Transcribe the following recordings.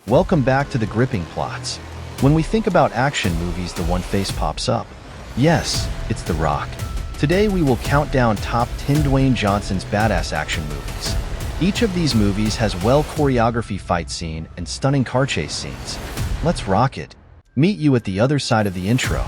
Welcome back to the gripping plots. When we think about action movies, the one face pops up. Yes, it's The Rock. Today we will count down top 10 Dwayne Johnson's badass action movies. Each of these movies has well-choreographed fight scene and stunning car chase scenes. Let's rock it. Meet you at the other side of the intro.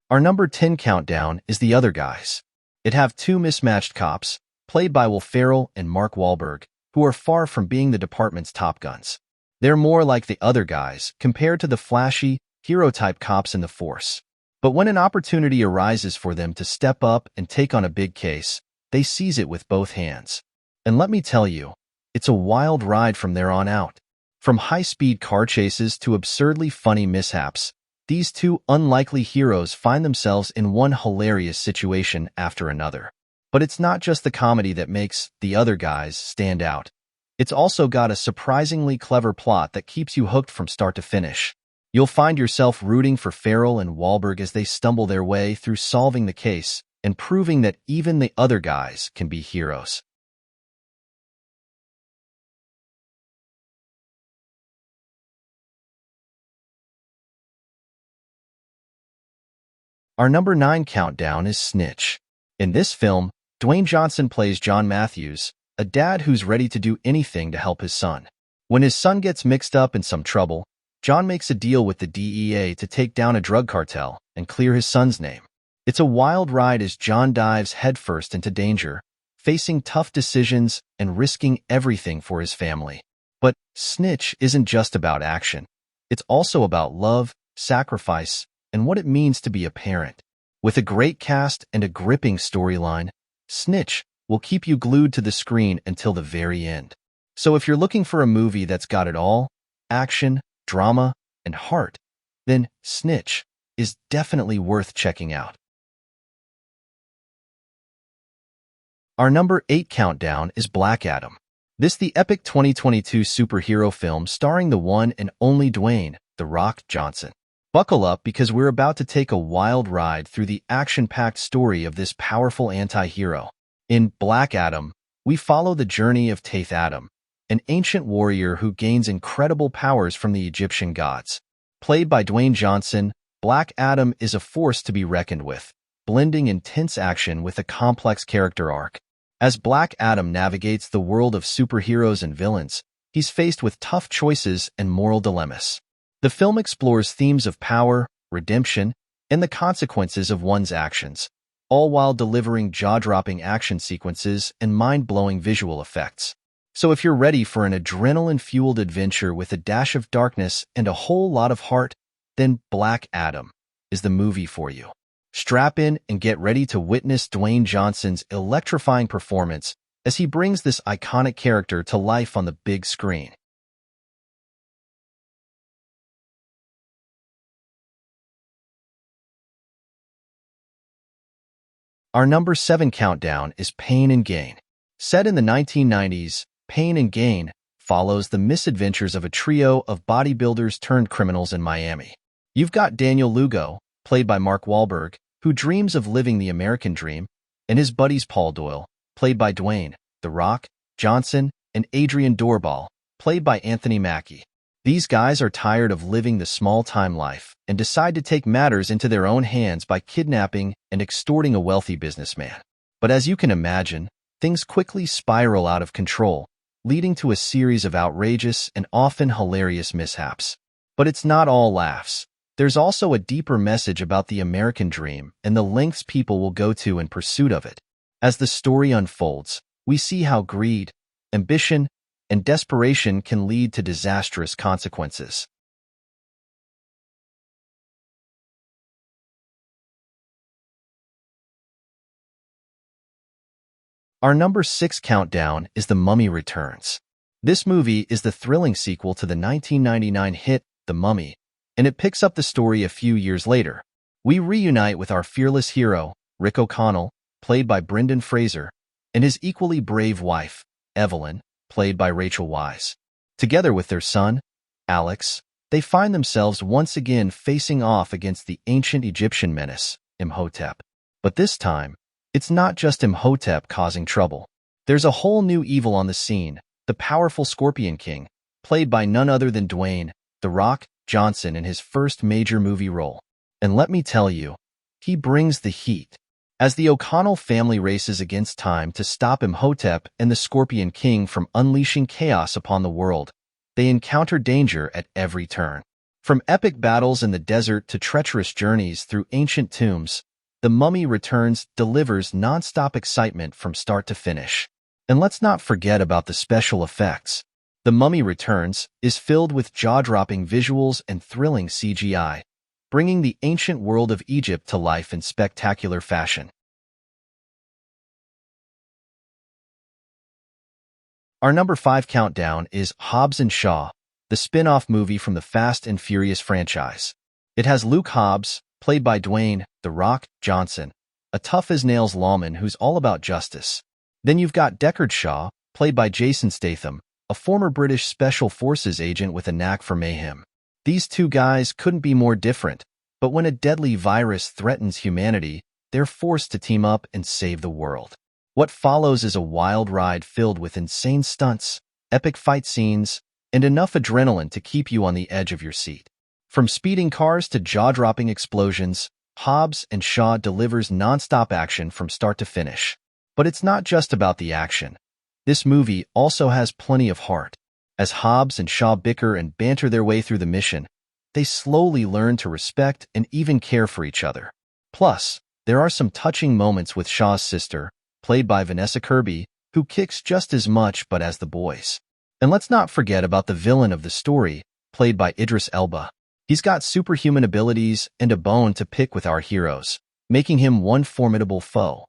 Our number 10 countdown is The Other Guys. It have two mismatched cops, played by Will Ferrell and Mark Wahlberg, who are far from being the department's top guns. They're more like the other guys compared to the flashy, hero-type cops in the force. But when an opportunity arises for them to step up and take on a big case, they seize it with both hands. And let me tell you, it's a wild ride from there on out. From high-speed car chases to absurdly funny mishaps, these two unlikely heroes find themselves in one hilarious situation after another. But it's not just the comedy that makes The Other Guys stand out. It's also got a surprisingly clever plot that keeps you hooked from start to finish. You'll find yourself rooting for Ferrell and Wahlberg as they stumble their way through solving the case and proving that even the other guys can be heroes. Our number 9 countdown is Snitch. In this film, Dwayne Johnson plays John Matthews, a dad who's ready to do anything to help his son. When his son gets mixed up in some trouble, John makes a deal with the DEA to take down a drug cartel and clear his son's name. It's a wild ride as John dives headfirst into danger, facing tough decisions and risking everything for his family. But Snitch isn't just about action. It's also about love, sacrifice, and what it means to be a parent. With a great cast and a gripping storyline, Snitch will keep you glued to the screen until the very end. So if you're looking for a movie that's got it all, action, drama, and heart, then Snitch is definitely worth checking out. Our number 8 countdown is Black Adam. This the epic 2022 superhero film starring the one and only Dwayne "The Rock" Johnson. Buckle up because we're about to take a wild ride through the action-packed story of this powerful anti-hero. In Black Adam, we follow the journey of Taith Adam, an ancient warrior who gains incredible powers from the Egyptian gods. Played by Dwayne Johnson, Black Adam is a force to be reckoned with, blending intense action with a complex character arc. As Black Adam navigates the world of superheroes and villains, he's faced with tough choices and moral dilemmas. The film explores themes of power, redemption, and the consequences of one's actions, all while delivering jaw-dropping action sequences and mind-blowing visual effects. So if you're ready for an adrenaline-fueled adventure with a dash of darkness and a whole lot of heart, then Black Adam is the movie for you. Strap in and get ready to witness Dwayne Johnson's electrifying performance as he brings this iconic character to life on the big screen. Our number 7 countdown is Pain and Gain. Set in the 1990s, Pain and Gain follows the misadventures of a trio of bodybuilders turned criminals in Miami. You've got Daniel Lugo, played by Mark Wahlberg, who dreams of living the American dream, and his buddies Paul Doyle, played by Dwayne, The Rock, Johnson, and Adrian Doorbal, played by Anthony Mackie. These guys are tired of living the small-time life and decide to take matters into their own hands by kidnapping and extorting a wealthy businessman. But as you can imagine, things quickly spiral out of control, leading to a series of outrageous and often hilarious mishaps. But it's not all laughs. There's also a deeper message about the American dream and the lengths people will go to in pursuit of it. As the story unfolds, we see how greed, ambition, and desperation can lead to disastrous consequences. Our number 6 countdown is The Mummy Returns. This movie is the thrilling sequel to the 1999 hit The Mummy, and it picks up the story a few years later. We reunite with our fearless hero, Rick O'Connell, played by Brendan Fraser, and his equally brave wife, Evelyn, played by Rachel Weisz. Together with their son, Alex, they find themselves once again facing off against the ancient Egyptian menace, Imhotep. But this time, it's not just Imhotep causing trouble. There's a whole new evil on the scene, the powerful Scorpion King, played by none other than Dwayne, "The Rock" Johnson in his first major movie role. And let me tell you, he brings the heat. As the O'Connell family races against time to stop Imhotep and the Scorpion King from unleashing chaos upon the world, they encounter danger at every turn. From epic battles in the desert to treacherous journeys through ancient tombs, The Mummy Returns delivers non-stop excitement from start to finish. And let's not forget about the special effects. The Mummy Returns is filled with jaw-dropping visuals and thrilling CGI, bringing the ancient world of Egypt to life in spectacular fashion. Our number 5 countdown is Hobbs Shaw, the spin-off movie from the Fast and Furious franchise. It has Luke Hobbs, played by Dwayne "The Rock" Johnson, a tough-as-nails lawman who's all about justice. Then you've got Deckard Shaw, played by Jason Statham, a former British Special Forces agent with a knack for mayhem. These two guys couldn't be more different, but when a deadly virus threatens humanity, they're forced to team up and save the world. What follows is a wild ride filled with insane stunts, epic fight scenes, and enough adrenaline to keep you on the edge of your seat. From speeding cars to jaw-dropping explosions, Hobbs & Shaw delivers non-stop action from start to finish. But it's not just about the action. This movie also has plenty of heart. As Hobbs and Shaw bicker and banter their way through the mission, they slowly learn to respect and even care for each other. Plus, there are some touching moments with Shaw's sister, played by Vanessa Kirby, who kicks just as much but as the boys. And let's not forget about the villain of the story, played by Idris Elba. He's got superhuman abilities and a bone to pick with our heroes, making him one formidable foe.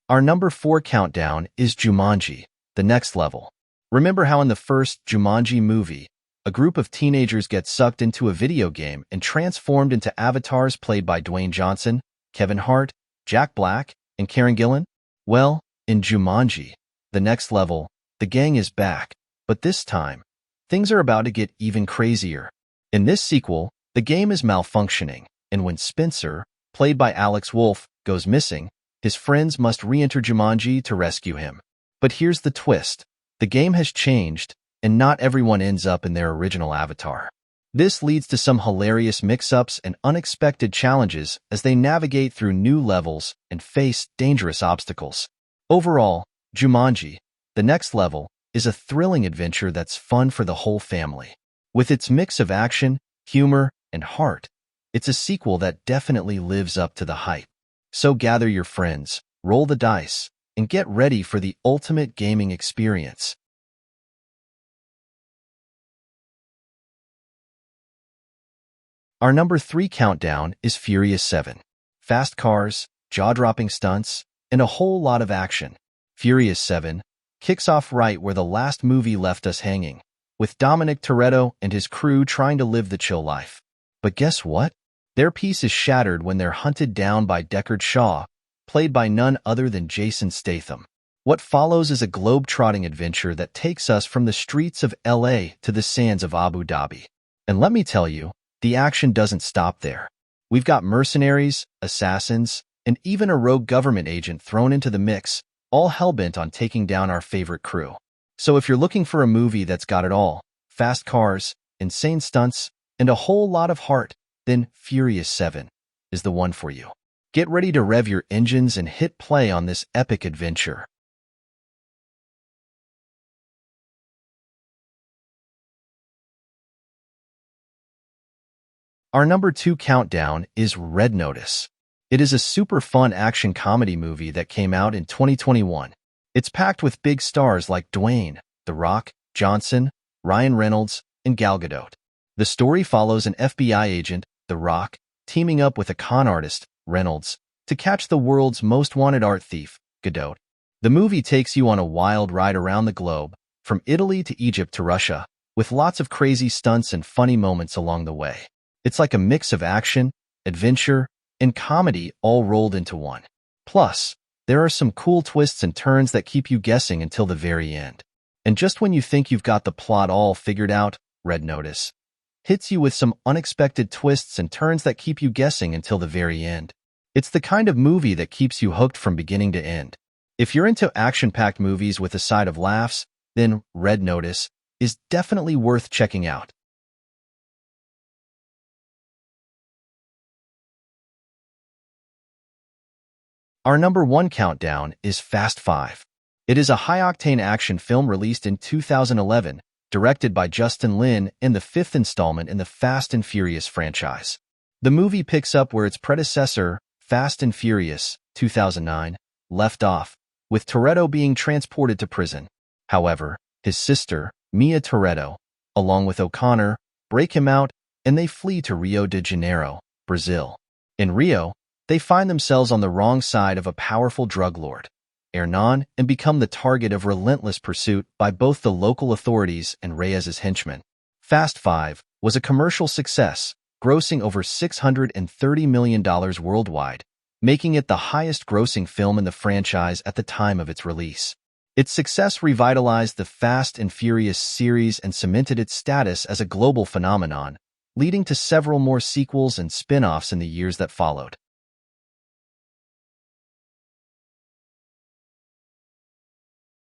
Our number 4 countdown is Jumanji, The Next Level. Remember how in the first Jumanji movie, a group of teenagers get sucked into a video game and transformed into avatars played by Dwayne Johnson, Kevin Hart, Jack Black, and Karen Gillan? Well, in Jumanji, The Next Level, the gang is back, but this time, things are about to get even crazier. In this sequel, the game is malfunctioning, and when Spencer, played by Alex Wolff, goes missing, his friends must re-enter Jumanji to rescue him. But here's the twist. The game has changed, and not everyone ends up in their original avatar. This leads to some hilarious mix-ups and unexpected challenges as they navigate through new levels and face dangerous obstacles. Overall, Jumanji, The Next Level, is a thrilling adventure that's fun for the whole family. With its mix of action, humor, and heart, it's a sequel that definitely lives up to the hype. So gather your friends, roll the dice, and get ready for the ultimate gaming experience. Our number 3 countdown is Furious 7. Fast cars, jaw-dropping stunts, and a whole lot of action. Furious 7 kicks off right where the last movie left us hanging, with Dominic Toretto and his crew trying to live the chill life. But guess what? Their peace is shattered when they're hunted down by Deckard Shaw, played by none other than Jason Statham. What follows is a globe-trotting adventure that takes us from the streets of LA to the sands of Abu Dhabi. And let me tell you, the action doesn't stop there. We've got mercenaries, assassins, and even a rogue government agent thrown into the mix, all hell-bent on taking down our favorite crew. So if you're looking for a movie that's got it all, fast cars, insane stunts, and a whole lot of heart, then Furious 7 is the one for you. Get ready to rev your engines and hit play on this epic adventure. Our number 2 countdown is Red Notice. It is a super fun action comedy movie that came out in 2021. It's packed with big stars like Dwayne, The Rock, Johnson, Ryan Reynolds, and Gal Gadot. The story follows an FBI agent, The Rock, teaming up with a con artist, Reynolds, to catch the world's most wanted art thief, Gadot. The movie takes you on a wild ride around the globe, from Italy to Egypt to Russia, with lots of crazy stunts and funny moments along the way. It's like a mix of action, adventure, and comedy all rolled into one. Plus, There are some cool twists and turns that keep you guessing until the very end. And just when you think you've got the plot all figured out, Red Notice hits you with some unexpected twists and turns that keep you guessing until the very end. It's the kind of movie that keeps you hooked from beginning to end. If you're into action-packed movies with a side of laughs, then Red Notice is definitely worth checking out. Our number 1 countdown is Fast 5. It is a high-octane action film released in 2011, directed by Justin Lin and the 5th installment in the Fast and Furious franchise. The movie picks up where its predecessor, Fast and Furious, 2009, left off, with Toretto being transported to prison. However, his sister, Mia Toretto, along with O'Connor, break him out and they flee to Rio de Janeiro, Brazil. In Rio, they find themselves on the wrong side of a powerful drug lord, Hernan, and become the target of relentless pursuit by both the local authorities and Reyes's henchmen. Fast 5 was a commercial success, grossing over $630 million worldwide, making it the highest-grossing film in the franchise at the time of its release. Its success revitalized the Fast and Furious series and cemented its status as a global phenomenon, leading to several more sequels and spin-offs in the years that followed.